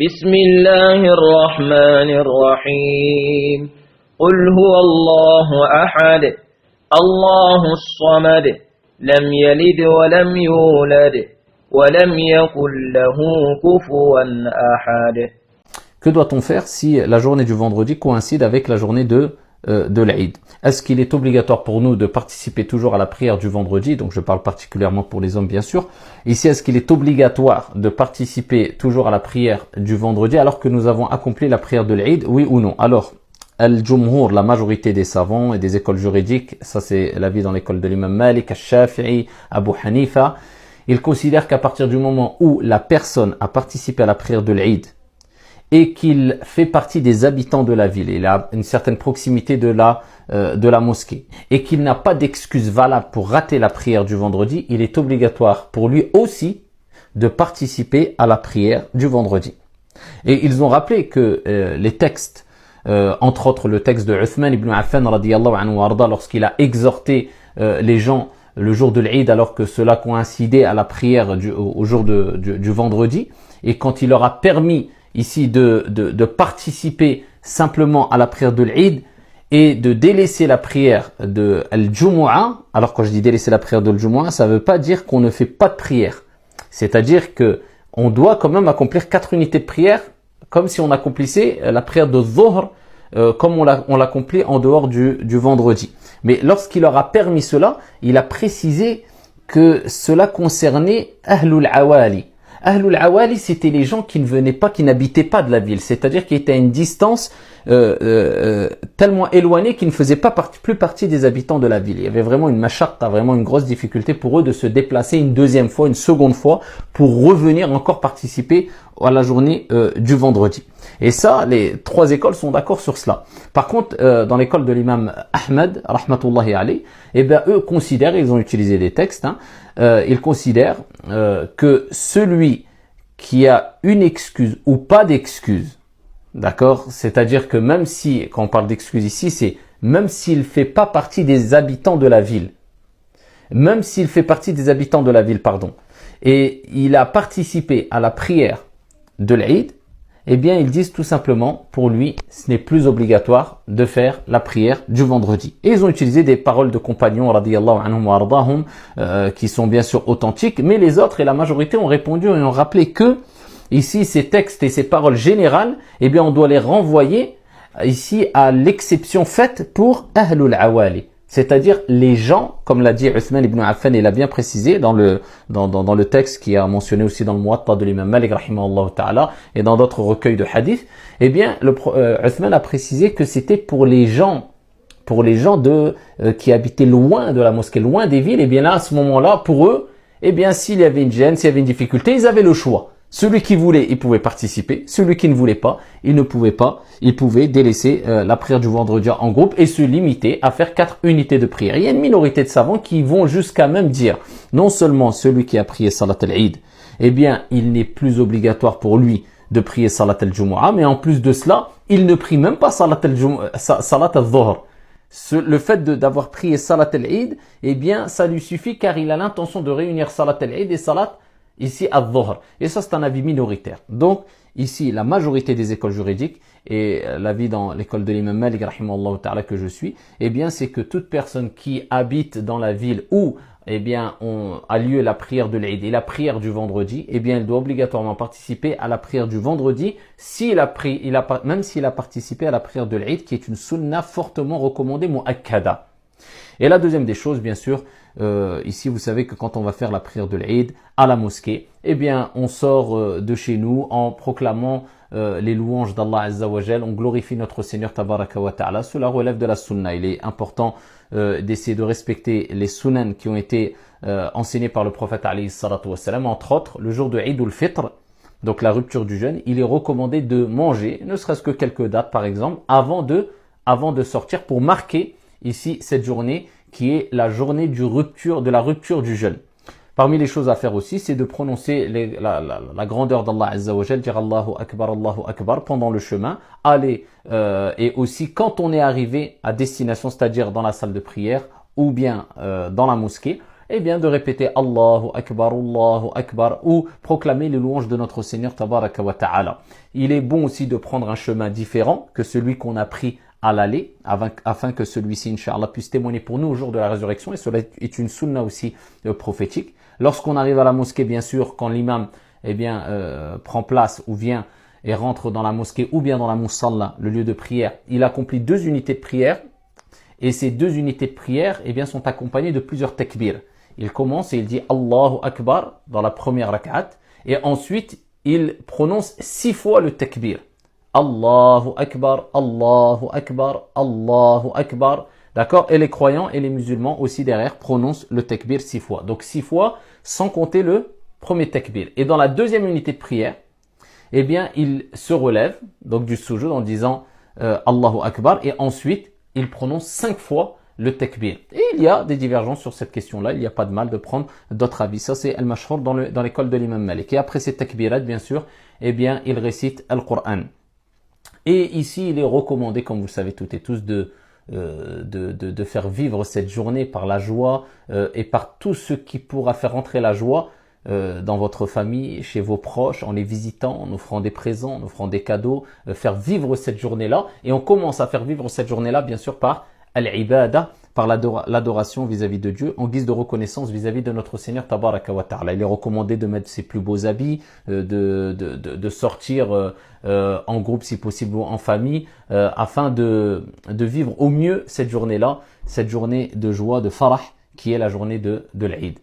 بسم الله الرحمن الرحيم قل هو الله أحد الله الصمد لم يلد ولم يولد ولم يكن له كفوا أحد. Que doit-on faire si la journée du vendredi coïncide avec la journée de l'Aïd? Est-ce qu'il est obligatoire pour nous de participer toujours à la prière du vendredi? Donc je parle particulièrement pour les hommes bien sûr. Ici, est-ce qu'il est obligatoire de participer toujours à la prière du vendredi alors que nous avons accompli la prière de l'Aïd? Oui ou non? Alors, Al-Jumhur, la majorité des savants et des écoles juridiques, ça c'est l'avis dans l'école de l'imam Malik, Al-Shafi'i, Abu Hanifa, ils considèrent qu'à partir du moment où la personne a participé à la prière de l'Aïd et qu'il fait partie des habitants de la ville, il a une certaine proximité de la mosquée, et qu'il n'a pas d'excuse valable pour rater la prière du vendredi, il est obligatoire pour lui aussi de participer à la prière du vendredi. Et ils ont rappelé que les textes, entre autres le texte de Uthman ibn Affan radiyallahu anhu warda, lorsqu'il a exhorté les gens le jour de l'Aïd alors que cela coïncidait à la prière au jour du vendredi, et quand il leur a permis ici de participer simplement à la prière de l'Aïd et de délaisser la prière de Al-Jumu'ah. Alors quand je dis délaisser la prière de Al-Jumu'ah, ça ne veut pas dire qu'on ne fait pas de prière. C'est-à-dire que on doit quand même accomplir 4 unités de prière comme si on accomplissait la prière de Dhuhr comme on l'accomplit en dehors du vendredi. Mais lorsqu'il leur a permis cela, il a précisé que cela concernait Ahlul Awali. Ahlul Awali, c'était les gens qui ne venaient pas, qui n'habitaient pas de la ville, c'est-à-dire qui étaient à une distance tellement éloignée qu'ils ne faisaient pas plus partie des habitants de la ville. Il y avait vraiment une mashaqqa, vraiment une grosse difficulté pour eux de se déplacer une deuxième fois, une seconde fois, pour revenir encore participer à la journée du vendredi. Et ça, les 3 écoles sont d'accord sur cela. Par contre, dans l'école de l'imam Ahmed, rahmatullahi alayh, eh bien, eux considèrent, ils ont utilisé des textes, ils considèrent que celui qui a une excuse ou pas d'excuse, d'accord, c'est-à-dire que même si, quand on parle d'excuse ici, c'est même s'il fait pas partie des habitants de la ville, même s'il fait partie des habitants de la ville, pardon, et il a participé à la prière de l'Aïd, eh bien, ils disent tout simplement, pour lui, ce n'est plus obligatoire de faire la prière du vendredi. Et ils ont utilisé des paroles de compagnons, radiyallahu anhum wa ardahum, qui sont bien sûr authentiques, mais les autres et la majorité ont répondu et ont rappelé que, ici, ces textes et ces paroles générales, eh bien, on doit les renvoyer ici à l'exception faite pour Ahlul Awali. C'est-à-dire les gens, comme l'a dit Uthman ibn Affan, il a bien précisé dans le texte qui a mentionné aussi dans le Muwatta de l'imam Malik rahimahullah ta'ala et dans d'autres recueils de hadith, eh bien Uthman a précisé que c'était pour les gens qui habitaient loin de la mosquée, loin des villes. Et bien là, à ce moment-là, pour eux, eh bien s'il y avait une gêne, s'il y avait une difficulté, ils avaient le choix. Celui qui voulait, il pouvait participer. Celui qui ne voulait pas, il ne pouvait pas. Il pouvait délaisser la prière du vendredi en groupe et se limiter à faire 4 unités de prière. Il y a une minorité de savants qui vont jusqu'à même dire, non seulement celui qui a prié Salat al-Eid, eh bien, il n'est plus obligatoire pour lui de prier Salat al-Jumu'ah, mais en plus de cela, il ne prie même pas Salat al-Dhuhr. Le fait d'avoir prié Salat al-Eid, eh bien, ça lui suffit car il a l'intention de réunir Salat al-Eid et Salat ici à Dhuhr. Et ça, c'est un avis minoritaire. Donc, ici, la majorité des écoles juridiques, et l'avis dans l'école de l'imam Malik, rahimahullah ta'ala, que je suis, eh bien, c'est que toute personne qui habite dans la ville où, eh bien, a lieu la prière de l'Eid et la prière du vendredi, eh bien, elle doit obligatoirement participer à la prière du vendredi, même s'il a participé à la prière de l'Eid, qui est une sunna fortement recommandée, mu'akkada. Et la deuxième des choses, bien sûr, ici vous savez que quand on va faire la prière de l'Eid à la mosquée, eh bien on sort de chez nous en proclamant les louanges d'Allah Azza wa Jal, on glorifie notre Seigneur Tabaraka wa Ta'ala. Cela relève de la sunna. Il est important d'essayer de respecter les sunan qui ont été enseignés par le prophète alayhi salatu wa salam. Entre autres, le jour de Eid al-Fitr, donc la rupture du jeûne, il est recommandé de manger, ne serait-ce que quelques dates par exemple, avant de sortir pour marquer ici cette journée qui est la journée de la rupture du jeûne. Parmi les choses à faire aussi, c'est de prononcer la grandeur d'Allah Azza wa Jal, dire Allahu Akbar pendant le chemin, et aussi quand on est arrivé à destination, c'est-à-dire dans la salle de prière ou bien dans la mosquée, eh bien de répéter Allahu Akbar ou proclamer les louanges de notre Seigneur Tabaraka wa Ta'ala. Il est bon aussi de prendre un chemin différent que celui qu'on a pris à l'aller, afin que celui-ci, Inch'Allah, puisse témoigner pour nous au jour de la résurrection, et cela est une sunna aussi prophétique. Lorsqu'on arrive à la mosquée, bien sûr, quand l'imam prend place ou vient et rentre dans la mosquée ou bien dans la musalla, le lieu de prière, il accomplit 2 unités de prière, et ces 2 unités de prière sont accompagnées de plusieurs takbir. Il commence et il dit Allahu Akbar dans la première rak'at, et ensuite il prononce 6 fois le takbir. Allahu Akbar, Allahu Akbar, Allahu Akbar. D'accord? Et les croyants et les musulmans aussi derrière prononcent le takbir 6 fois. Donc 6 fois sans compter le premier takbir. Et dans la deuxième unité de prière, il se relève donc du sujoud en disant Allahu Akbar, et ensuite il prononce 5 fois le takbir. Et il y a des divergences sur cette question-là, il n'y a pas de mal de prendre d'autres avis. Ça c'est al-mashhur dans l'école de l'imam Malik. Et après ces takbirat, bien sûr, il récite al-Qur'an. Et ici, il est recommandé, comme vous le savez toutes et tous, de faire vivre cette journée par la joie et par tout ce qui pourra faire entrer la joie dans votre famille, chez vos proches, en les visitant, en offrant des présents, en offrant des cadeaux, faire vivre cette journée-là. Et on commence à faire vivre cette journée-là, bien sûr, par al-ibada, par l'adoration vis-à-vis de Dieu, en guise de reconnaissance vis-à-vis de notre Seigneur Tabaraka wa Ta'ala. Il est recommandé de mettre ses plus beaux habits, de sortir en groupe si possible ou en famille, afin de vivre au mieux cette journée-là, cette journée de joie, de farah, qui est la journée de l'Eid.